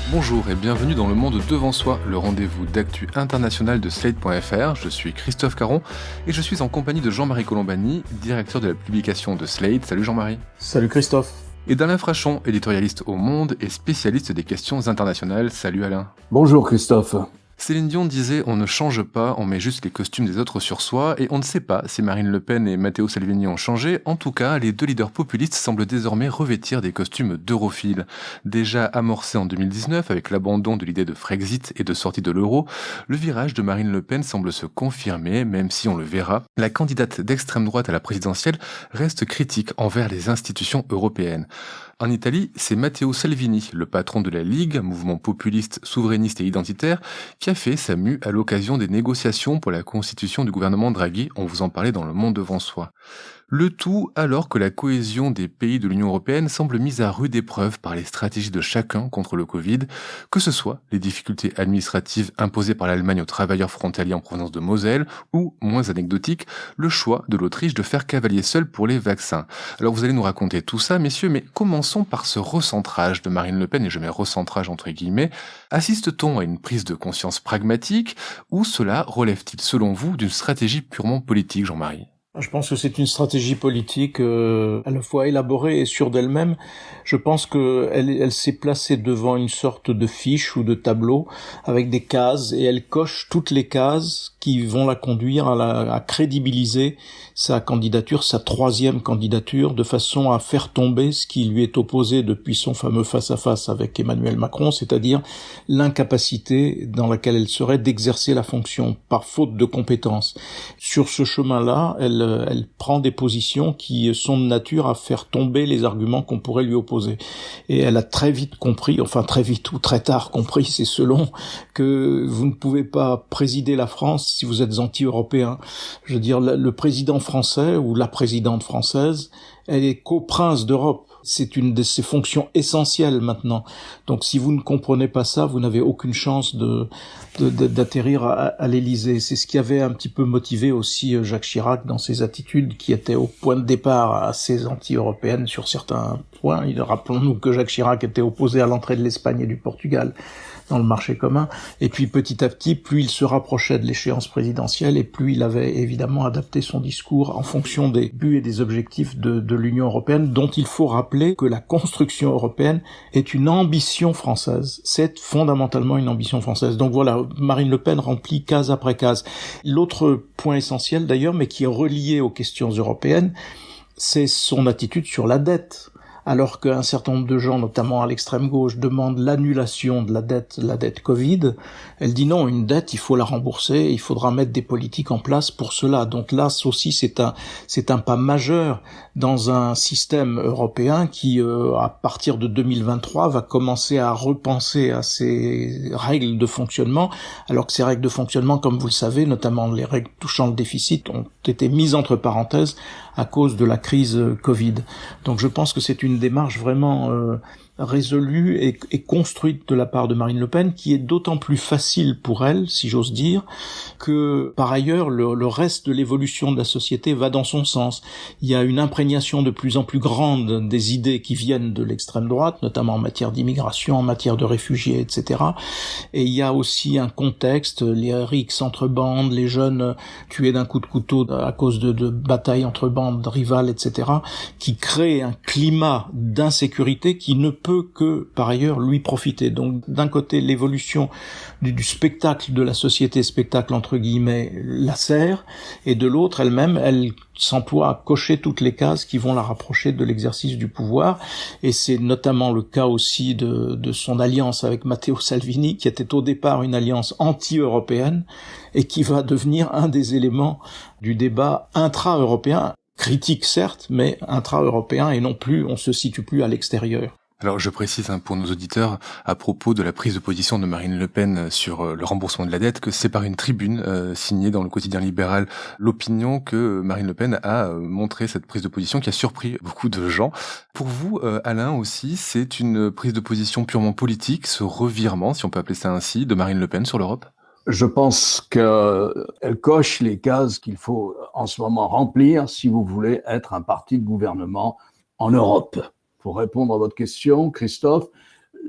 Bonjour et bienvenue dans Le Monde Devant Soi, le rendez-vous d'actu international de Slate.fr. Je suis Christophe Caron et je suis en compagnie de Jean-Marie Colombani, directeur de la publication de Slate. Salut Jean-Marie. Salut Christophe. Et d'Alain Frachon, éditorialiste au Monde et spécialiste des questions internationales. Salut Alain. Bonjour Christophe. Céline Dion disait « On ne change pas, on met juste les costumes des autres sur soi » et on ne sait pas si Marine Le Pen et Matteo Salvini ont changé. En tout cas, les deux leaders populistes semblent désormais revêtir des costumes d'europhiles. Déjà amorcé en 2019 avec l'abandon de l'idée de Frexit et de sortie de l'euro, le virage de Marine Le Pen semble se confirmer, même si on le verra. La candidate d'extrême droite à la présidentielle reste critique envers les institutions européennes. En Italie, c'est Matteo Salvini, le patron de la Ligue, mouvement populiste, souverainiste et identitaire, qui a fait sa mue à l'occasion des négociations pour la constitution du gouvernement Draghi. On vous en parlait dans Le Monde Devant Soi. Le tout alors que la cohésion des pays de l'Union européenne semble mise à rude épreuve par les stratégies de chacun contre le Covid, que ce soit les difficultés administratives imposées par l'Allemagne aux travailleurs frontaliers en provenance de Moselle, ou, moins anecdotique, le choix de l'Autriche de faire cavalier seul pour les vaccins. Alors vous allez nous raconter tout ça, messieurs, mais commençons par ce recentrage de Marine Le Pen, et je mets recentrage entre guillemets. Assiste-t-on à une prise de conscience pragmatique, ou cela relève-t-il selon vous d'une stratégie purement politique, Jean-Marie ? Je pense que c'est une stratégie politique à la fois élaborée et sûre d'elle-même. Je pense qu'elle s'est placée devant une sorte de fiche ou de tableau avec des cases et elle coche toutes les cases qui vont la conduire à crédibiliser sa candidature, sa troisième candidature, de façon à faire tomber ce qui lui est opposé depuis son fameux face-à-face avec Emmanuel Macron, c'est-à-dire l'incapacité dans laquelle elle serait d'exercer la fonction par faute de compétences. Sur ce chemin-là, elle prend des positions qui sont de nature à faire tomber les arguments qu'on pourrait lui opposer. Et elle a très vite compris, enfin très vite ou très tard compris, c'est selon, que vous ne pouvez pas présider la France si vous êtes anti-européen. Je veux dire, le président français ou la présidente française, elle est coprince d'Europe. C'est une de ses fonctions essentielles maintenant. Donc si vous ne comprenez pas ça, vous n'avez aucune chance d'atterrir à l'Élysée. C'est ce qui avait un petit peu motivé aussi Jacques Chirac dans ses attitudes qui étaient au point de départ assez anti-européennes sur certains points. Rappelons-nous que Jacques Chirac était opposé à l'entrée de l'Espagne et du Portugal dans le marché commun. Et puis petit à petit, plus il se rapprochait de l'échéance présidentielle et plus il avait évidemment adapté son discours en fonction des buts et des objectifs de l'Union européenne, dont il faut rappeler que la construction européenne est une ambition française. C'est fondamentalement une ambition française. Donc voilà, Marine Le Pen remplit case après case. L'autre point essentiel d'ailleurs, mais qui est relié aux questions européennes, c'est son attitude sur la dette. Alors qu'un certain nombre de gens, notamment à l'extrême gauche, demandent l'annulation de la dette Covid, elle dit non, une dette, il faut la rembourser, il faudra mettre des politiques en place pour cela. Donc là, aussi, c'est un pas majeur dans un système européen qui, à partir de 2023, va commencer à repenser à ses règles de fonctionnement, alors que ces règles de fonctionnement, comme vous le savez, notamment les règles touchant le déficit, ont été mises entre parenthèses à cause de la crise Covid. Donc je pense que c'est une démarche vraiment résolue et construite de la part de Marine Le Pen, qui est d'autant plus facile pour elle, si j'ose dire, que par ailleurs le reste de l'évolution de la société va dans son sens. Il y a une imprégnation de plus en plus grande des idées qui viennent de l'extrême droite, notamment en matière d'immigration, en matière de réfugiés, etc. Et il y a aussi un contexte, les rixes entre bandes, les jeunes tués d'un coup de couteau à cause de batailles entre bandes rivales, etc., qui crée un climat d'insécurité qui ne peut que, par ailleurs, lui profiter. Donc, d'un côté, l'évolution du spectacle de la société, spectacle entre guillemets, la sert, et de l'autre, elle s'emploie à cocher toutes les cases qui vont la rapprocher de l'exercice du pouvoir, et c'est notamment le cas aussi de son alliance avec Matteo Salvini, qui était au départ une alliance anti-européenne, et qui va devenir un des éléments du débat intra-européen, critique certes, mais intra-européen, et non plus, on se situe plus à l'extérieur. Alors je précise pour nos auditeurs à propos de la prise de position de Marine Le Pen sur le remboursement de la dette que c'est par une tribune signée dans le quotidien libéral L'Opinion que Marine Le Pen a montré cette prise de position qui a surpris beaucoup de gens. Pour vous, Alain, aussi, c'est une prise de position purement politique, ce revirement, si on peut appeler ça ainsi, de Marine Le Pen sur l'Europe ? Je pense qu'elle coche les cases qu'il faut en ce moment remplir si vous voulez être un parti de gouvernement en Europe. Pour répondre à votre question, Christophe,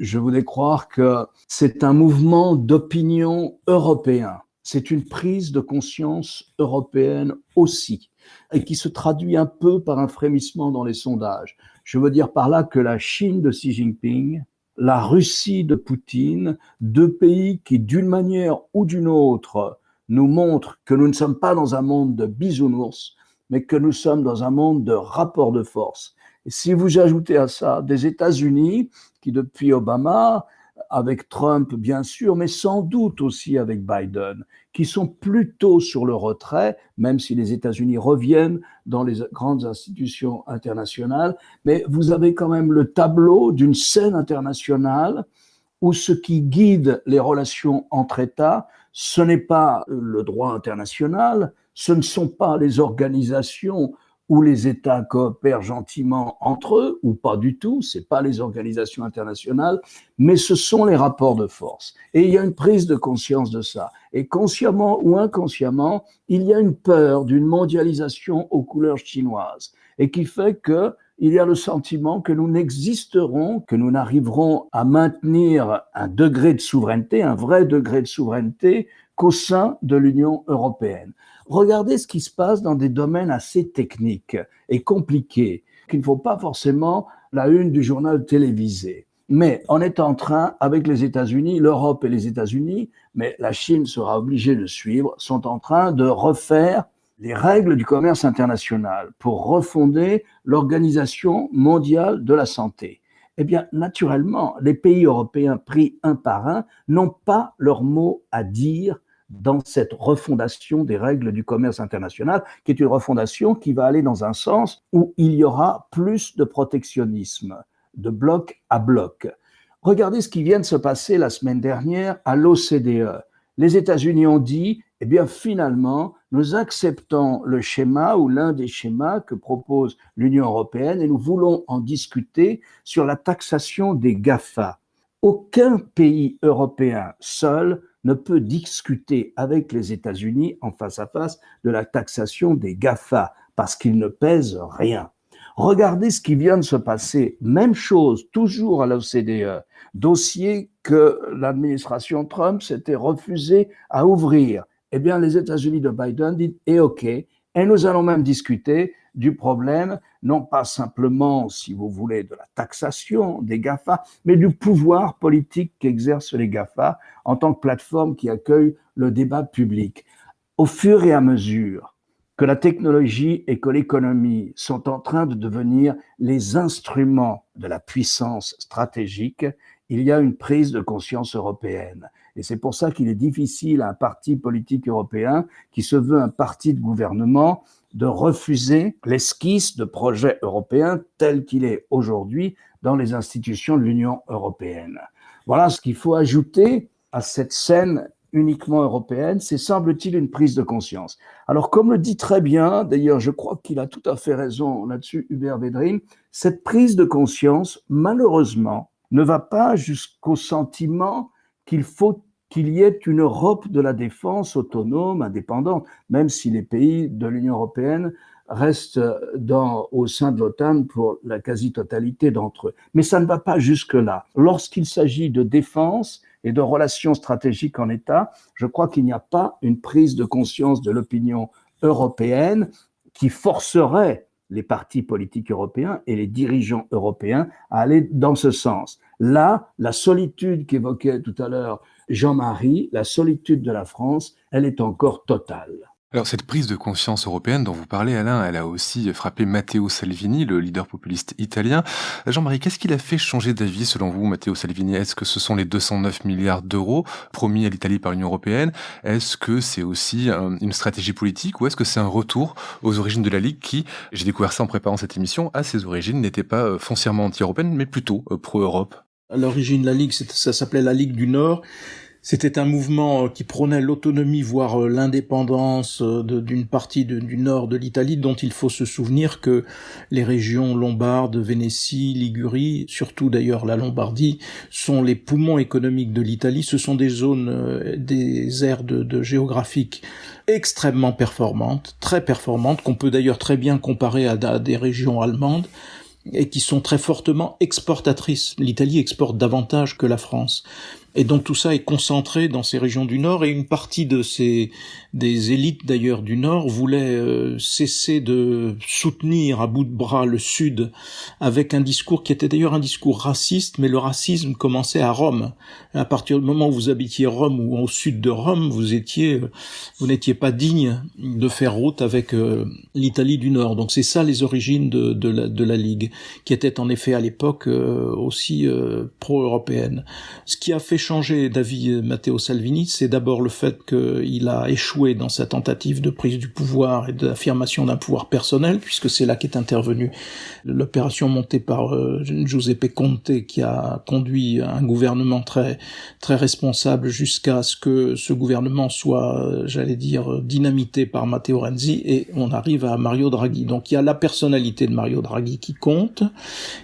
je voudrais croire que c'est un mouvement d'opinion européen. C'est une prise de conscience européenne aussi, et qui se traduit un peu par un frémissement dans les sondages. Je veux dire par là que la Chine de Xi Jinping, la Russie de Poutine, deux pays qui, d'une manière ou d'une autre, nous montrent que nous ne sommes pas dans un monde de bisounours, mais que nous sommes dans un monde de rapport de force. Et si vous ajoutez à ça des États-Unis, qui depuis Obama, avec Trump bien sûr, mais sans doute aussi avec Biden, qui sont plutôt sur le retrait, même si les États-Unis reviennent dans les grandes institutions internationales, mais vous avez quand même le tableau d'une scène internationale où ce qui guide les relations entre États, ce n'est pas le droit international, ce ne sont pas les organisations où les États coopèrent gentiment entre eux, ou pas du tout, ce n'est pas les organisations internationales, mais ce sont les rapports de force. Et il y a une prise de conscience de ça. Et consciemment ou inconsciemment, il y a une peur d'une mondialisation aux couleurs chinoises, et qui fait que il y a le sentiment que nous n'existerons, que nous n'arriverons à maintenir un degré de souveraineté, un vrai degré de souveraineté, qu'au sein de l'Union européenne. Regardez ce qui se passe dans des domaines assez techniques et compliqués, qu'il ne faut pas forcément la une du journal télévisé. Mais on est en train, avec les États-Unis, l'Europe et les États-Unis, mais la Chine sera obligée de suivre, sont en train de refaire les règles du commerce international pour refonder l'Organisation mondiale de la santé. Eh bien, naturellement, les pays européens pris un par un n'ont pas leur mot à dire dans cette refondation des règles du commerce international, qui est une refondation qui va aller dans un sens où il y aura plus de protectionnisme, de bloc à bloc. Regardez ce qui vient de se passer la semaine dernière à l'OCDE. Les États-Unis ont dit, eh bien finalement, nous acceptons le schéma ou l'un des schémas que propose l'Union européenne et nous voulons en discuter sur la taxation des GAFA. Aucun pays européen seul ne peut discuter avec les États-Unis en face à face de la taxation des GAFA parce qu'ils ne pèsent rien. Regardez ce qui vient de se passer. Même chose, toujours à l'OCDE. Dossier que l'administration Trump s'était refusée à ouvrir. Eh bien, les États-Unis de Biden disent « et OK ». Et nous allons même discuter du problème, non pas simplement, si vous voulez, de la taxation des GAFA, mais du pouvoir politique qu'exercent les GAFA en tant que plateforme qui accueille le débat public. Au fur et à mesure que la technologie et que l'économie sont en train de devenir les instruments de la puissance stratégique, il y a une prise de conscience européenne. Et c'est pour ça qu'il est difficile à un parti politique européen qui se veut un parti de gouvernement de refuser l'esquisse de projet européen tel qu'il est aujourd'hui dans les institutions de l'Union européenne. Voilà ce qu'il faut ajouter à cette scène uniquement européenne, c'est semble-t-il une prise de conscience. Alors comme le dit très bien, d'ailleurs je crois qu'il a tout à fait raison là-dessus Hubert Védrine, cette prise de conscience malheureusement ne va pas jusqu'au sentiment qu'il faut qu'il y ait une Europe de la défense autonome, indépendante, même si les pays de l'Union européenne restent au sein de l'OTAN pour la quasi-totalité d'entre eux. Mais ça ne va pas jusque-là. Lorsqu'il s'agit de défense et de relations stratégiques en État, je crois qu'il n'y a pas une prise de conscience de l'opinion européenne qui forcerait les partis politiques européens et les dirigeants européens à aller dans ce sens. Là, la solitude qu'évoquait tout à l'heure Jean-Marie, la solitude de la France, elle est encore totale. Alors cette prise de conscience européenne dont vous parlez, Alain, elle a aussi frappé Matteo Salvini, le leader populiste italien. Jean-Marie, qu'est-ce qui l'a fait changer d'avis selon vous, Matteo Salvini? Est-ce que ce sont les 209 milliards d'euros promis à l'Italie par l'Union européenne? Est-ce que c'est aussi une stratégie politique ou est-ce que c'est un retour aux origines de la Ligue qui, j'ai découvert ça en préparant cette émission, à ses origines n'était pas foncièrement anti-européenne mais plutôt pro-Europe? À l'origine, la Ligue, ça s'appelait la Ligue du Nord. C'était un mouvement qui prônait l'autonomie, voire l'indépendance d'une partie du nord de l'Italie, dont il faut se souvenir que les régions lombardes, Vénétie, Ligurie, surtout d'ailleurs la Lombardie, sont les poumons économiques de l'Italie. Ce sont des zones, des aires de géographiques extrêmement performantes, très performantes, qu'on peut d'ailleurs très bien comparer à des régions allemandes. et qui sont très fortement exportatrices. L'Italie exporte davantage que la France. Et donc tout ça est concentré dans ces régions du Nord, et une partie des élites d'ailleurs du Nord voulaient cesser de soutenir à bout de bras le Sud avec un discours qui était d'ailleurs un discours raciste, mais le racisme commençait à Rome. À partir du moment où vous habitiez Rome ou au sud de Rome, vous n'étiez pas digne de faire route avec l'Italie du Nord. Donc c'est ça les origines de la Ligue, qui était en effet à l'époque aussi pro-européenne. Ce qui a fait changer d'avis Matteo Salvini, c'est d'abord le fait qu'il a échoué dans sa tentative de prise du pouvoir et d'affirmation d'un pouvoir personnel, puisque c'est là qu'est intervenue l'opération montée par Giuseppe Conte, qui a conduit un gouvernement très très responsable jusqu'à ce que ce gouvernement soit, dynamité par Matteo Renzi, et on arrive à Mario Draghi. Donc il y a la personnalité de Mario Draghi qui compte,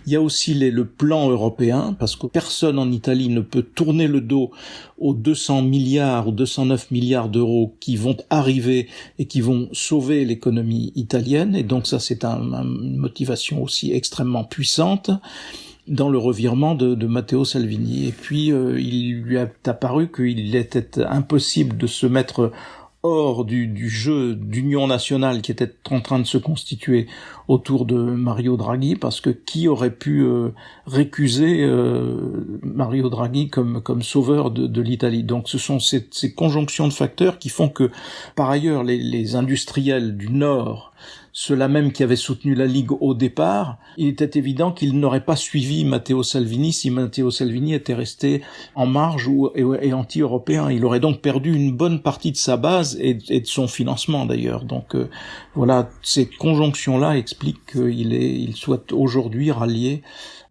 il y a aussi le plan européen, parce que personne en Italie ne peut tourner le dos aux 200 milliards ou 209 milliards d'euros qui vont arriver et qui vont sauver l'économie italienne, et donc ça c'est une motivation aussi extrêmement puissante dans le revirement de Matteo Salvini. Et puis il lui est apparu qu'il était impossible de se mettre hors du jeu d'union nationale qui était en train de se constituer autour de Mario Draghi, parce que qui aurait pu récuser Mario Draghi comme sauveur de l'Italie. Donc ce sont ces conjonctions de facteurs qui font que, par ailleurs, les industriels du Nord, ceux-là même qui avaient soutenu la Ligue au départ, il était évident qu'ils n'auraient pas suivi Matteo Salvini si Matteo Salvini était resté en marge et anti-européen. Il aurait donc perdu une bonne partie de sa base et de son financement d'ailleurs. Donc voilà, ces conjonctions-là expliquent qu'il soit aujourd'hui rallié,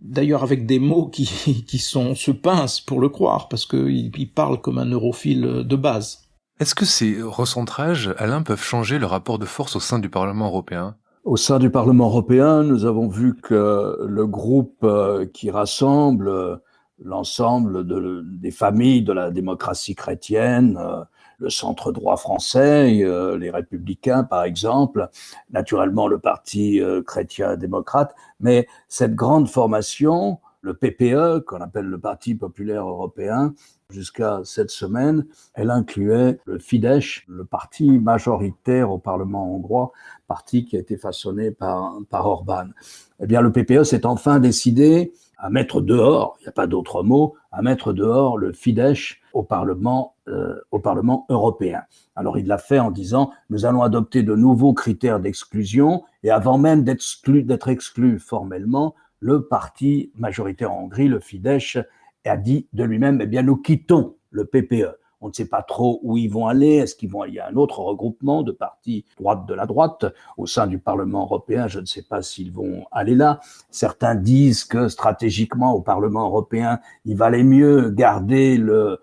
d'ailleurs avec des mots qui se pincent pour le croire, parce qu'il parle comme un europhile de base. Est-ce que ces recentrages, Alain, peuvent changer le rapport de force au sein du Parlement européen ? Au sein du Parlement européen, nous avons vu que le groupe qui rassemble l'ensemble des familles de la démocratie chrétienne, le centre droit français, les Républicains par exemple, naturellement le Parti chrétien-démocrate, mais cette grande formation, le PPE, qu'on appelle le Parti populaire européen, jusqu'à cette semaine, elle incluait le Fidesz, le parti majoritaire au Parlement hongrois, parti qui a été façonné par Orban. Eh bien, le PPE s'est enfin décidé à mettre dehors, il n'y a pas d'autre mot, à mettre dehors le Fidesz au Parlement européen. Alors, il l'a fait en disant, nous allons adopter de nouveaux critères d'exclusion, et avant même d'être exclu formellement, le parti majoritaire en Hongrie, le Fidesz, a dit de lui-même, eh bien, nous quittons le PPE. On ne sait pas trop où ils vont aller. Est-ce qu'ils vont aller à un autre regroupement de partis droite de la droite au sein du Parlement européen? Je ne sais pas s'ils vont aller là. Certains disent que stratégiquement, au Parlement européen, il valait mieux garder le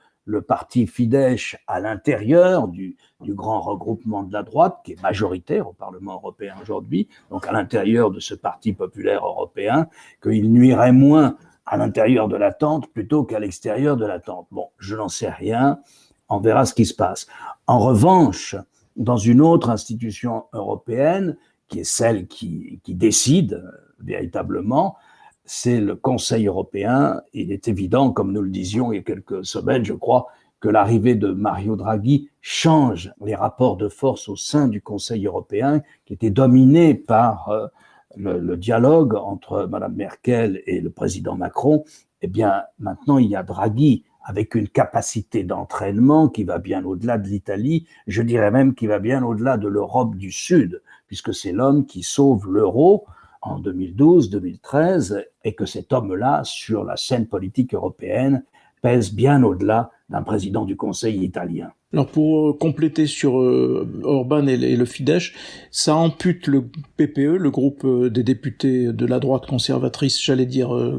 parti Fidesz à l'intérieur du grand regroupement de la droite, qui est majoritaire au Parlement européen aujourd'hui, donc à l'intérieur de ce parti populaire européen, qu'il nuirait moins à l'intérieur de la tente plutôt qu'à l'extérieur de la tente. Bon, je n'en sais rien, on verra ce qui se passe. En revanche, dans une autre institution européenne, qui est celle qui décide véritablement, c'est le Conseil européen. Il est évident, comme nous le disions il y a quelques semaines, je crois, que l'arrivée de Mario Draghi change les rapports de force au sein du Conseil européen, qui était dominé par le dialogue entre Mme Merkel et le président Macron. Eh bien, maintenant, il y a Draghi avec une capacité d'entraînement qui va bien au-delà de l'Italie, je dirais même qui va bien au-delà de l'Europe du Sud, puisque c'est l'homme qui sauve l'euro en 2012-2013, et que cet homme-là, sur la scène politique européenne, pèse bien au-delà d'un président du Conseil italien. Alors pour compléter sur Orban et le Fidesz, ça ampute le PPE, le groupe des députés de la droite conservatrice,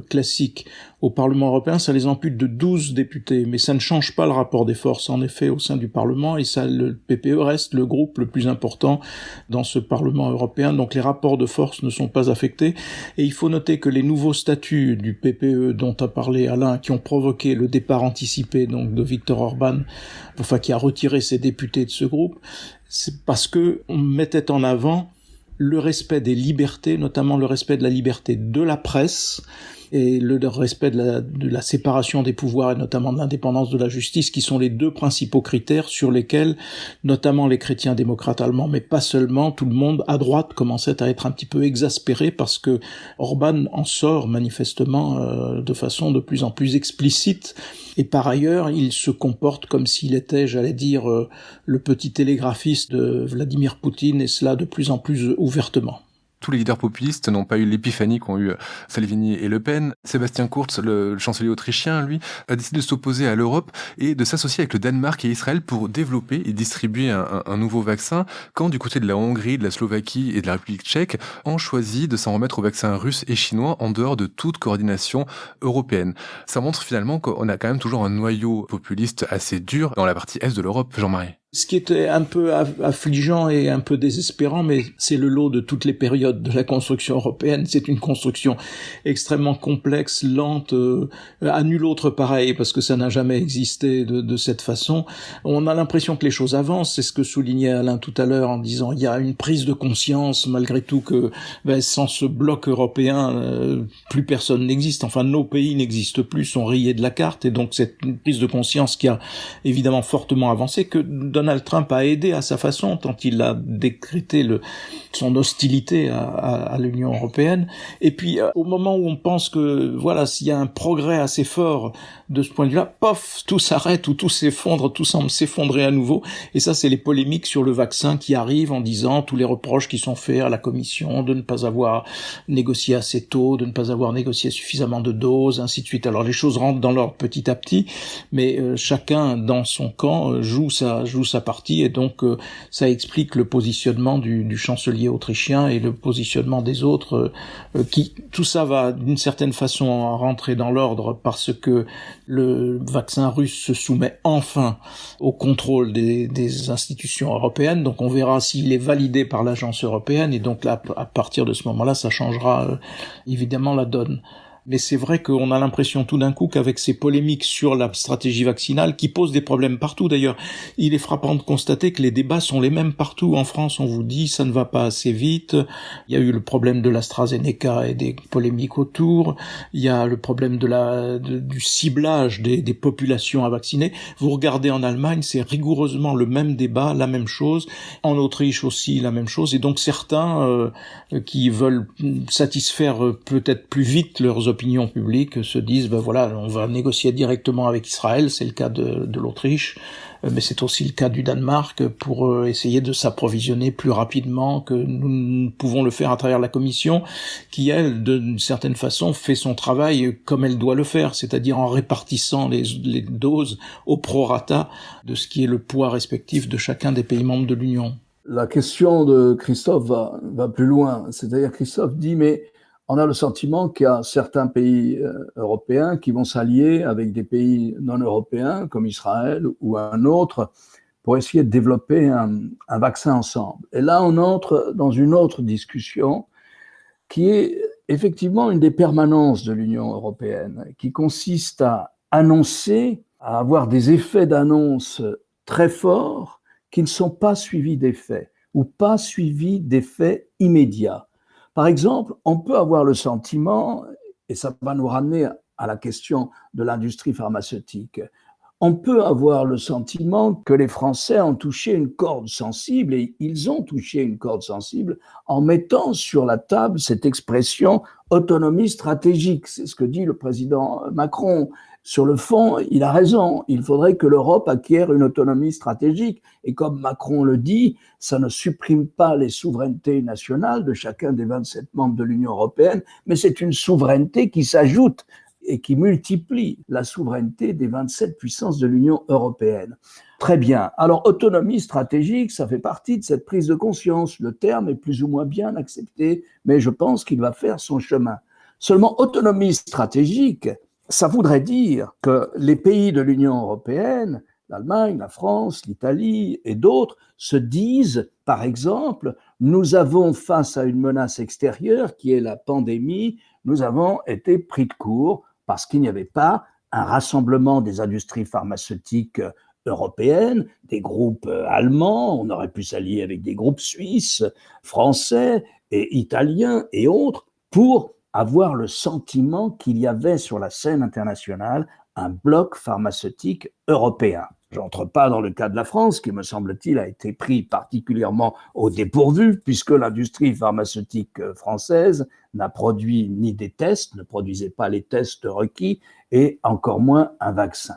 classique, au Parlement européen, ça les ampute de 12 députés, mais ça ne change pas le rapport des forces, en effet, au sein du Parlement, et le PPE reste le groupe le plus important dans ce Parlement européen, donc les rapports de force ne sont pas affectés, et il faut noter que les nouveaux statuts du PPE dont a parlé Alain, qui ont provoqué le départ anticipé donc de Viktor Orban, qui a retiré ses députés de ce groupe, c'est parce que on mettait en avant le respect des libertés, notamment le respect de la liberté de la presse, et le respect de la séparation des pouvoirs et notamment de l'indépendance de la justice, qui sont les deux principaux critères sur lesquels notamment les chrétiens démocrates allemands, mais pas seulement, tout le monde à droite commençait à être un petit peu exaspéré parce que Orban en sort manifestement de façon de plus en plus explicite. Et par ailleurs, il se comporte comme s'il était, j'allais dire, le petit télégraphiste de Vladimir Poutine, et cela de plus en plus ouvertement. Tous les leaders populistes n'ont pas eu l'épiphanie qu'ont eu Salvini et Le Pen. Sébastien Kurz, le chancelier autrichien, lui, a décidé de s'opposer à l'Europe et de s'associer avec le Danemark et Israël pour développer et distribuer un nouveau vaccin, quand du côté de la Hongrie, de la Slovaquie et de la République tchèque, on choisit de s'en remettre aux vaccins russes et chinois en dehors de toute coordination européenne. Ça montre finalement qu'on a quand même toujours un noyau populiste assez dur dans la partie est de l'Europe, Jean-Marie. Ce qui était un peu affligeant et un peu désespérant, mais c'est le lot de toutes les périodes de la construction européenne. C'est une construction extrêmement complexe, lente, à nul autre pareil, parce que ça n'a jamais existé de cette façon. On a l'impression que les choses avancent, c'est ce que soulignait Alain tout à l'heure en disant il y a une prise de conscience malgré tout que sans ce bloc européen, plus personne n'existe. Enfin, nos pays n'existent plus, sont rayés de la carte, et donc c'est une prise de conscience qui a évidemment fortement avancé, que Donald Trump a aidé à sa façon, tant il a décrété son hostilité à l'Union européenne. Et puis, au moment où on pense que, voilà, s'il y a un progrès assez fort de ce point de vue-là, pof, tout s'arrête ou tout s'effondre, tout semble s'effondrer à nouveau. Et ça, c'est les polémiques sur le vaccin qui arrivent en disant tous les reproches qui sont faits à la Commission de ne pas avoir négocié assez tôt, de ne pas avoir négocié suffisamment de doses, ainsi de suite. Alors, les choses rentrent dans l'ordre petit à petit, mais chacun dans son camp joue sa partie, et donc ça explique le positionnement du chancelier autrichien et le positionnement des autres, qui tout ça va d'une certaine façon rentrer dans l'ordre parce que le vaccin russe se soumet enfin au contrôle des institutions européennes. Donc on verra s'il est validé par l'agence européenne, et donc là, à partir de ce moment-là, ça changera évidemment la donne. Mais c'est vrai qu'on a l'impression tout d'un coup qu'avec ces polémiques sur la stratégie vaccinale, qui posent des problèmes partout d'ailleurs, il est frappant de constater que les débats sont les mêmes partout. En France, on vous dit ça ne va pas assez vite. Il y a eu le problème de l'AstraZeneca et des polémiques autour. Il y a le problème du ciblage des populations à vacciner. Vous regardez en Allemagne, c'est rigoureusement le même débat, la même chose. En Autriche aussi, la même chose. Et donc certains qui veulent satisfaire peut-être plus vite leurs opinions publiques se disent voilà, on va négocier directement avec Israël, c'est le cas de l'Autriche, mais c'est aussi le cas du Danemark, pour essayer de s'approvisionner plus rapidement que nous pouvons le faire à travers la Commission, qui elle, d'une certaine façon, fait son travail comme elle doit le faire, c'est-à-dire en répartissant les doses au prorata de ce qui est le poids respectif de chacun des pays membres de l'Union. La question de Christophe va plus loin, c'est-à-dire Christophe dit mais on a le sentiment qu'il y a certains pays européens qui vont s'allier avec des pays non européens comme Israël ou un autre pour essayer de développer un vaccin ensemble. Et là, on entre dans une autre discussion qui est effectivement une des permanences de l'Union européenne, qui consiste à annoncer, à avoir des effets d'annonce très forts qui ne sont pas suivis d'effets ou pas suivis d'effets immédiats. Par exemple, on peut avoir le sentiment, et ça va nous ramener à la question de l'industrie pharmaceutique, on peut avoir le sentiment que les Français ont touché une corde sensible, et ils ont touché une corde sensible en mettant sur la table cette expression autonomie stratégique. C'est ce que dit le président Macron. Sur le fond, il a raison. Il faudrait que l'Europe acquiert une autonomie stratégique. Et comme Macron le dit, ça ne supprime pas les souverainetés nationales de chacun des 27 membres de l'Union européenne, mais c'est une souveraineté qui s'ajoute et qui multiplie la souveraineté des 27 puissances de l'Union européenne. Très bien. Alors, autonomie stratégique, ça fait partie de cette prise de conscience. Le terme est plus ou moins bien accepté, mais je pense qu'il va faire son chemin. Seulement, autonomie stratégique, ça voudrait dire que les pays de l'Union européenne, l'Allemagne, la France, l'Italie et d'autres, se disent, par exemple, nous avons face à une menace extérieure qui est la pandémie, nous avons été pris de court parce qu'il n'y avait pas un rassemblement des industries pharmaceutiques européennes, des groupes allemands, on aurait pu s'allier avec des groupes suisses, français et italiens et autres, pour avoir le sentiment qu'il y avait sur la scène internationale un bloc pharmaceutique européen. J'entre pas dans le cas de la France, qui, me semble-t-il, a été pris particulièrement au dépourvu, puisque l'industrie pharmaceutique française n'a produit ni des tests, ne produisait pas les tests requis, et encore moins un vaccin.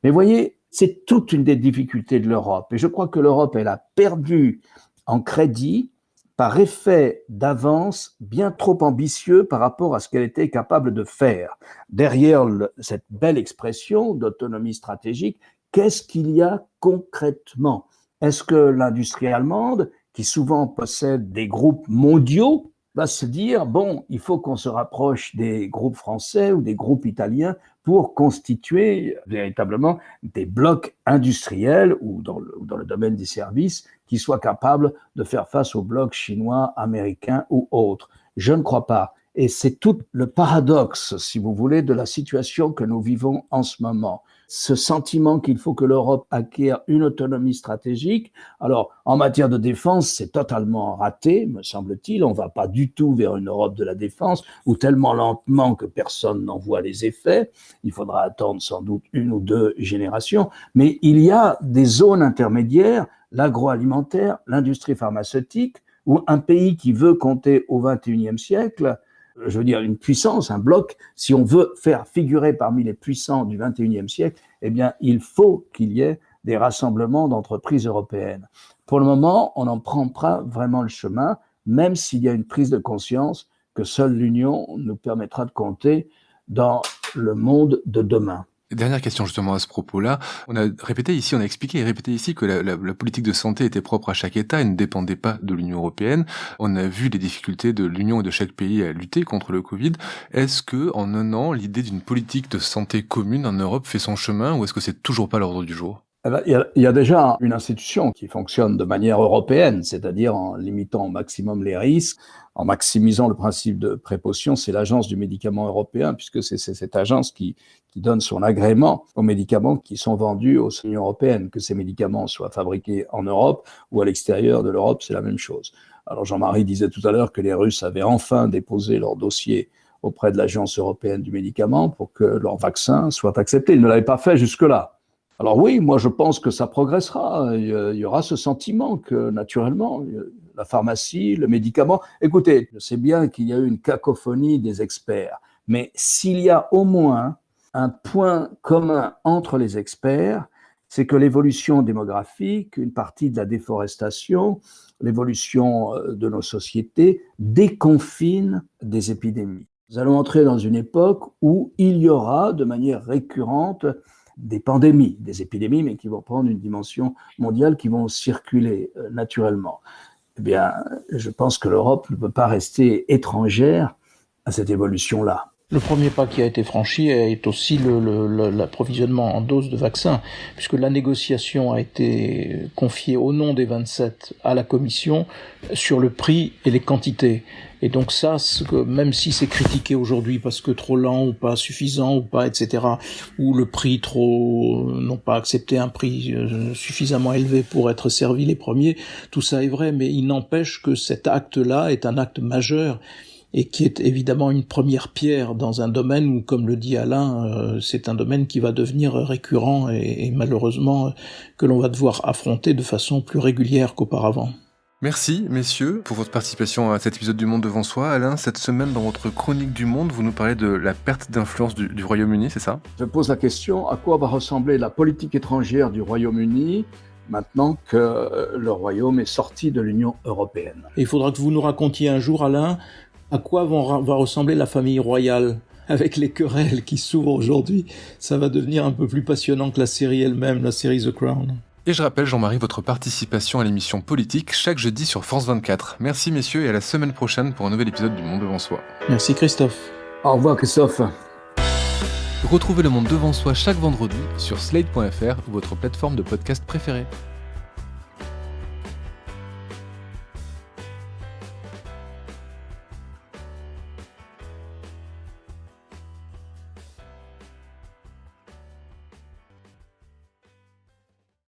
Mais voyez, c'est toute une des difficultés de l'Europe. Et je crois que l'Europe, elle a perdu en crédit par effet d'avance bien trop ambitieux par rapport à ce qu'elle était capable de faire. Derrière cette belle expression d'autonomie stratégique, qu'est-ce qu'il y a concrètement? Est-ce que l'industrie allemande, qui souvent possède des groupes mondiaux, va se dire, bon, il faut qu'on se rapproche des groupes français ou des groupes italiens pour constituer véritablement des blocs industriels ou dans le domaine des services qui soient capables de faire face aux blocs chinois, américains ou autres? Je ne crois pas. Et c'est tout le paradoxe, si vous voulez, de la situation que nous vivons en ce moment. Ce sentiment qu'il faut que l'Europe acquiert une autonomie stratégique. Alors, en matière de défense, c'est totalement raté, me semble-t-il. On ne va pas du tout vers une Europe de la défense, ou tellement lentement que personne n'en voit les effets. Il faudra attendre sans doute 1 ou 2 générations. Mais il y a des zones intermédiaires, l'agroalimentaire, l'industrie pharmaceutique, où un pays qui veut compter au XXIe siècle, je veux dire une puissance, un bloc, si on veut faire figurer parmi les puissants du XXIe siècle, eh bien, il faut qu'il y ait des rassemblements d'entreprises européennes. Pour le moment, on n'en prend pas vraiment le chemin, même s'il y a une prise de conscience que seule l'Union nous permettra de compter dans le monde de demain. Dernière question justement à ce propos-là. On a expliqué et répété ici que la politique de santé était propre à chaque État et ne dépendait pas de l'Union européenne. On a vu les difficultés de l'Union et de chaque pays à lutter contre le Covid. Est-ce que, en un an, l'idée d'une politique de santé commune en Europe fait son chemin ou est-ce que c'est toujours pas l'ordre du jour? Il y a déjà une institution qui fonctionne de manière européenne, c'est-à-dire en limitant au maximum les risques, en maximisant le principe de précaution. C'est l'Agence du médicament européen, puisque c'est cette agence qui donne son agrément aux médicaments qui sont vendus aux Unions européennes. Que ces médicaments soient fabriqués en Europe ou à l'extérieur de l'Europe, c'est la même chose. Alors Jean-Marie disait tout à l'heure que les Russes avaient enfin déposé leur dossier auprès de l'Agence européenne du médicament pour que leur vaccin soit accepté. Ils ne l'avaient pas fait jusque-là. Alors oui, moi je pense que ça progressera. Il y aura ce sentiment que naturellement, la pharmacie, le médicament... Écoutez, je sais bien qu'il y a eu une cacophonie des experts, mais s'il y a au moins un point commun entre les experts, c'est que l'évolution démographique, une partie de la déforestation, l'évolution de nos sociétés déconfine des épidémies. Nous allons entrer dans une époque où il y aura de manière récurrente des pandémies, des épidémies, mais qui vont prendre une dimension mondiale, qui vont circuler naturellement. Eh bien, je pense que l'Europe ne peut pas rester étrangère à cette évolution-là. Le premier pas qui a été franchi est aussi l'approvisionnement en doses de vaccins, puisque la négociation a été confiée au nom des 27 à la Commission sur le prix et les quantités. Et donc ça, même si c'est critiqué aujourd'hui parce que trop lent ou pas suffisant ou pas, etc., ou le prix n'ont pas accepté un prix suffisamment élevé pour être servis les premiers, tout ça est vrai, mais il n'empêche que cet acte-là est un acte majeur et qui est évidemment une première pierre dans un domaine où, comme le dit Alain, c'est un domaine qui va devenir récurrent et malheureusement que l'on va devoir affronter de façon plus régulière qu'auparavant. Merci, messieurs, pour votre participation à cet épisode du Monde devant soi. Alain, cette semaine, dans votre chronique du Monde, vous nous parlez de la perte d'influence du Royaume-Uni, c'est ça? Je pose la question, à quoi va ressembler la politique étrangère du Royaume-Uni maintenant que le Royaume est sorti de l'Union européenne? Et il faudra que vous nous racontiez un jour, Alain, à quoi va ressembler la famille royale avec les querelles qui s'ouvrent aujourd'hui. Ça va devenir un peu plus passionnant que la série elle-même, la série The Crown. Et je rappelle, Jean-Marie, votre participation à l'émission Politique chaque jeudi sur France 24. Merci messieurs et à la semaine prochaine pour un nouvel épisode du Monde devant soi. Merci Christophe. Au revoir Christophe. Retrouvez le Monde devant soi chaque vendredi sur slate.fr ou votre plateforme de podcast préférée.